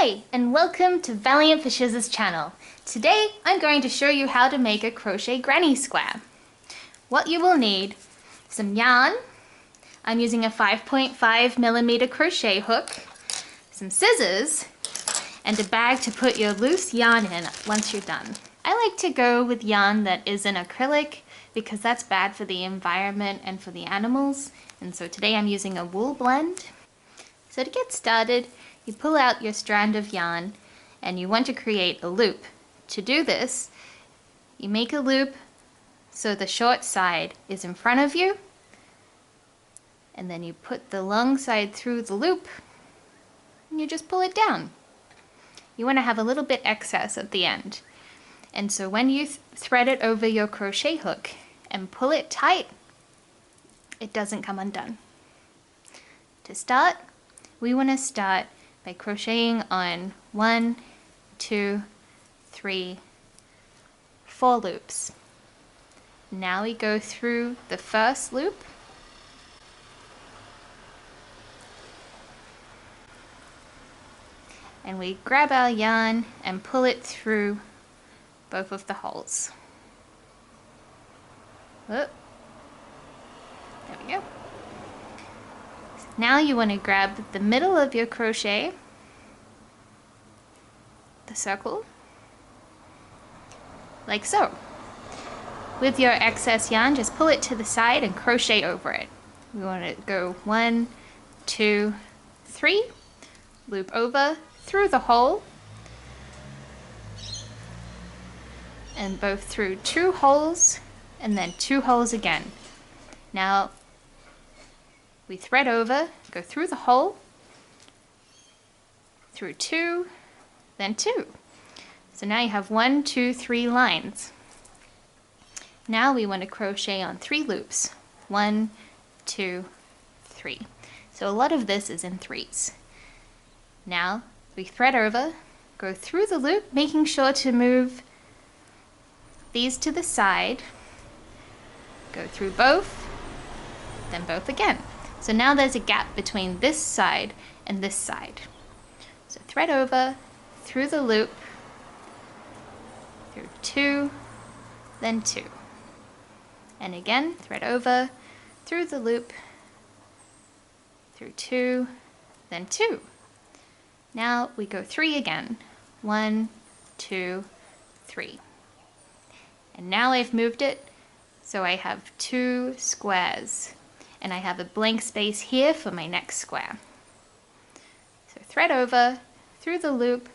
Hi, and welcome to Valiantfoshiz's channel. Today, I'm going to show you how to make a crochet granny square. What you will need: some yarn. I'm using a 5.5mm crochet hook, some scissors, and a bag to put your loose yarn in once you're done. I like to go with yarn that isn't acrylic because that's bad for the environment and for the animals, and so today I'm using a wool blend. So to get started, you pull out your strand of yarn and you want to create a loop. To do this, you make a loop so the short side is in front of you, and then you put the long side through the loop and you just pull it down. You want to have a little bit excess at the end, and so when you thread it over your crochet hook and pull it tight, it doesn't come undone. To start, we want to start by crocheting on 1, 2, 3, 4 loops. Now we go through the first loop, and we grab our yarn and pull it through both of the holes. Oh, there we go. Now you want to grab the middle of your crochet, the circle, like so. With your excess yarn, just pull it to the side and crochet over it. We want to go 1, 2, 3, loop over through the hole, and both through 2 holes and then 2 holes again. Now we thread over, go through the hole, through 2, then 2. So now you have 1, 2, 3 lines. Now we want to crochet on 3 loops. 1, 2, 3. So a lot of this is in threes. Now we thread over, go through the loop, making sure to move these to the side, go through both, then both again. So now there's a gap between this side and this side. So thread over, through the loop, through 2, then 2. And again, thread over, through the loop, through 2, then 2. Now we go 3 again. 1, 2, 3. And now I've moved it so I have 2 squares. And I have a blank space here for my next square. So thread over, through the loop,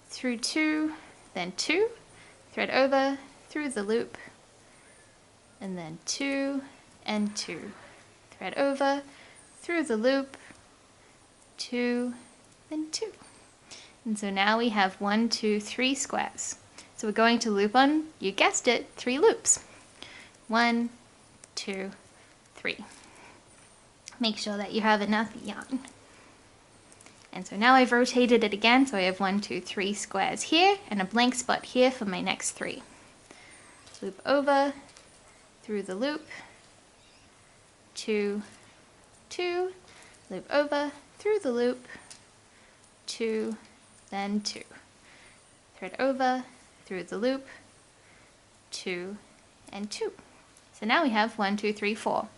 through 2, then 2, thread over, through the loop, and then 2 and 2. Thread over, through the loop, 2, then 2. And so now we have 1, 2, 3 squares. So we're going to loop on, you guessed it, 3 loops. 1, 2, 3. Make sure that you have enough yarn. And so now I've rotated it again, so I have 1, 2, 3 squares here and a blank spot here for my next 3. Loop over, through the loop, 2, 2, loop over, through the loop, 2, then 2. Thread over, through the loop, 2, and 2. So now we have 1, 2, 3, 4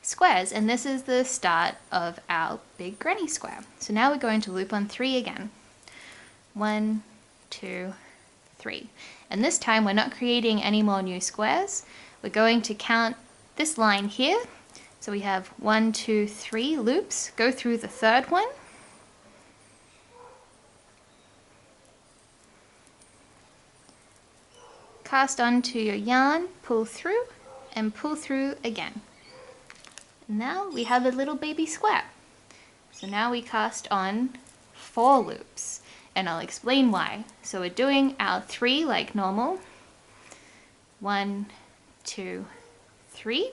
squares, and this is the start of our big granny square. So now we're going to loop on 3 again. 1, 2, 3. And this time we're not creating any more new squares. We're going to count this line here. So we have 1, 2, 3 loops. Go through the third one. Cast onto your yarn, pull through, and pull through again. Now we have a little baby square. So now we cast on 4 loops, and I'll explain why. So we're doing our 3 like normal. 1, 2, 3.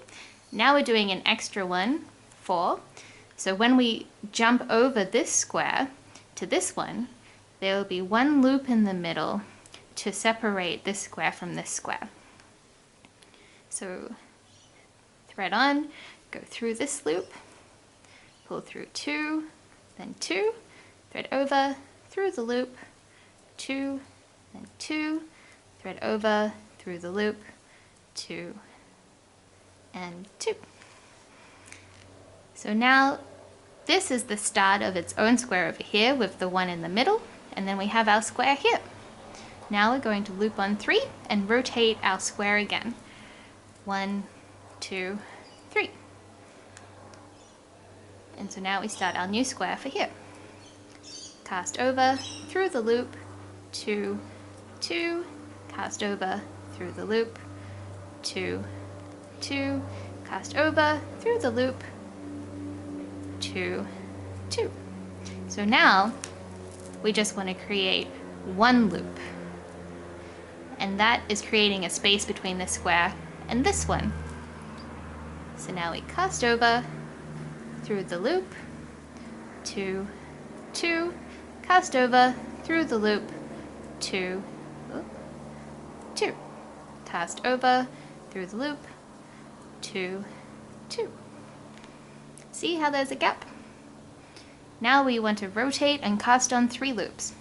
Now we're doing an extra one, 4. So when we jump over this square to this one, there will be 1 loop in the middle to separate this square from this square. So thread on, go through this loop, pull through 2, then 2, thread over, through the loop, 2, then 2, thread over, through the loop, 2, and 2. So now this is the start of its own square over here with the one in the middle, and then we have our square here. Now we're going to loop on 3 and rotate our square again. 1, 2, 3. And so now we start our new square for here. Cast over, through the loop, 2, 2, cast over, through the loop, 2, 2, cast over, through the loop, 2, 2. So now we just want to create one loop, and that is creating a space between this square and this one. So now we cast over, through the loop, 2, 2, cast over, through the loop, 2, 2, cast over, through the loop, 2, 2. See how there's a gap? Now we want to rotate and cast on 3 loops.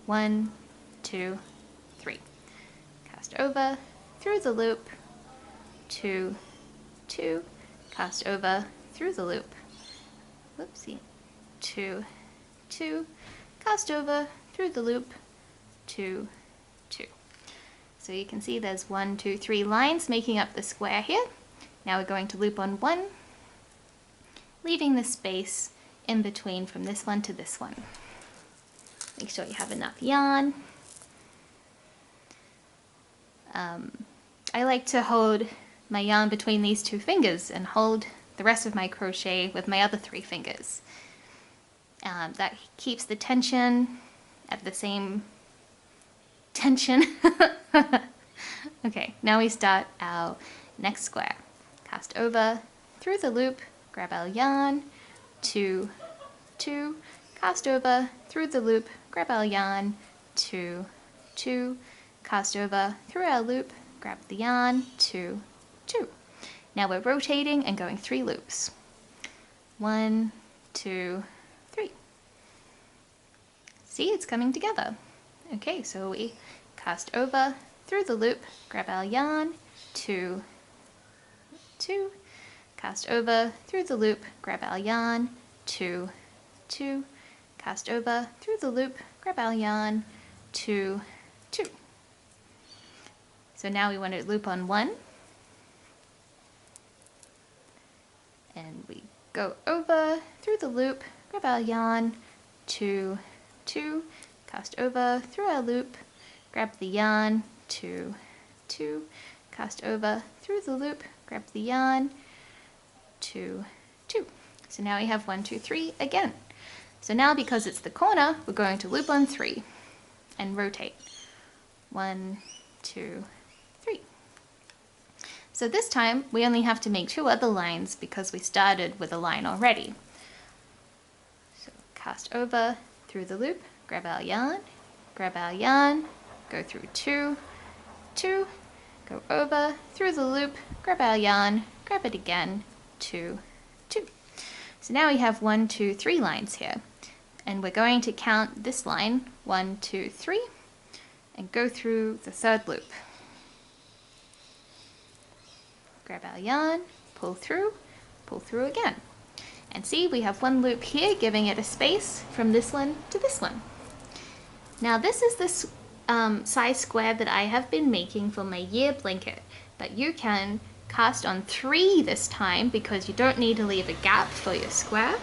1, 2, 3. Cast over, through the loop, 2, 2, cast over, through the loop, whoopsie, 2, 2, cast over, through the loop, 2, 2. So you can see there's 1, 2, 3 lines making up the square here. Now we're going to loop on 1, leaving the space in between from this one to this one. Make sure you have enough yarn. I like to hold my yarn between these 2 fingers and hold the rest of my crochet with my other 3 fingers. That keeps the tension at the same tension. Okay, now we start our next square. Cast over, through the loop, grab our yarn, 2, 2, cast over, through the loop, grab our yarn, 2, 2, cast over, through our loop, grab the yarn, 2, 2. Now we're rotating and going 3 loops. 1, 2, 3. See, it's coming together. Okay, so we cast over, through the loop, grab our yarn, 2, 2, cast over, through the loop, grab our yarn, 2, 2, cast over, through the loop, grab our yarn, 2, 2. So now we want to loop on 1, and we go over, through the loop, grab our yarn, 2, 2, cast over, through our loop, grab the yarn, 2, 2, cast over, through the loop, grab the yarn, 2, 2. So now we have 1, 2, 3 again. So now because it's the corner, we're going to loop on 3 and rotate. 1, 2, 3. So this time we only have to make 2 other lines because we started with a line already. So cast over, through the loop, grab our yarn, go through 2, 2, go over, through the loop, grab our yarn, grab it again, 2, 2. So now we have 1, 2, 3 lines here. And we're going to count this line, 1, 2, 3, and go through the 3rd loop. Grab our yarn, pull through again. And see, we have 1 loop here, giving it a space from this one to this one. Now this is this size square that I have been making for my year blanket, but you can cast on 3 this time because you don't need to leave a gap for your square,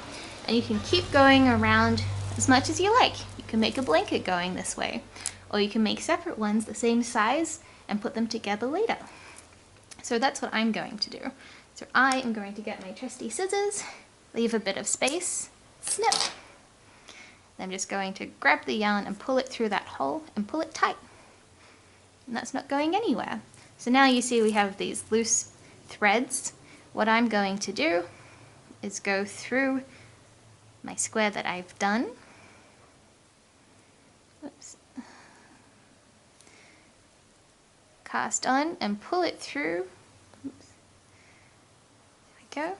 and you can keep going around as much as you like. You can make a blanket going this way, or you can make separate ones the same size and put them together later. So that's what I'm going to do. So I am going to get my trusty scissors, leave a bit of space, snip. I'm just going to grab the yarn and pull it through that hole and pull it tight. And that's not going anywhere. So now you see we have these loose threads. What I'm going to do is go through my square that I've done. Oops. Cast on and pull it through. Oops. There we go.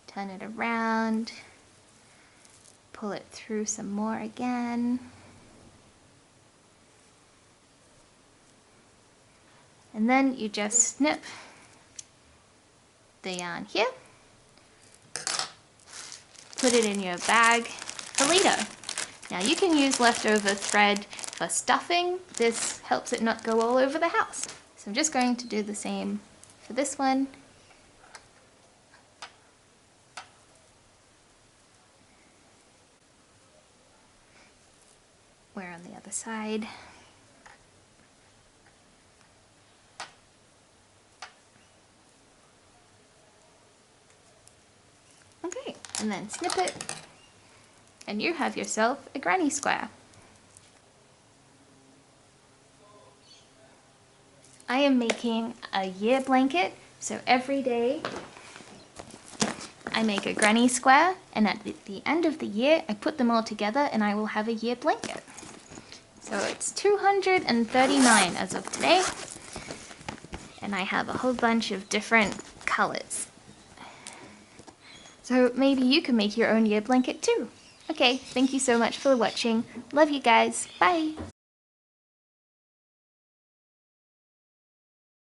Turn it around. pull it through some more again. And then you just snip the yarn here, put it in your bag for later. Now you can use leftover thread for stuffing. This helps it not go all over the house. So I'm just going to do the same for this one. We're on the other side. Okay, and then snip it, and you have yourself a granny square. I am making a year blanket, so every day I make a granny square, and at the end of the year I put them all together and I will have a year blanket. So it's 239 as of today, and I have a whole bunch of different colors. So maybe you can make your own year blanket too. Okay, thank you so much for watching. Love you guys. Bye!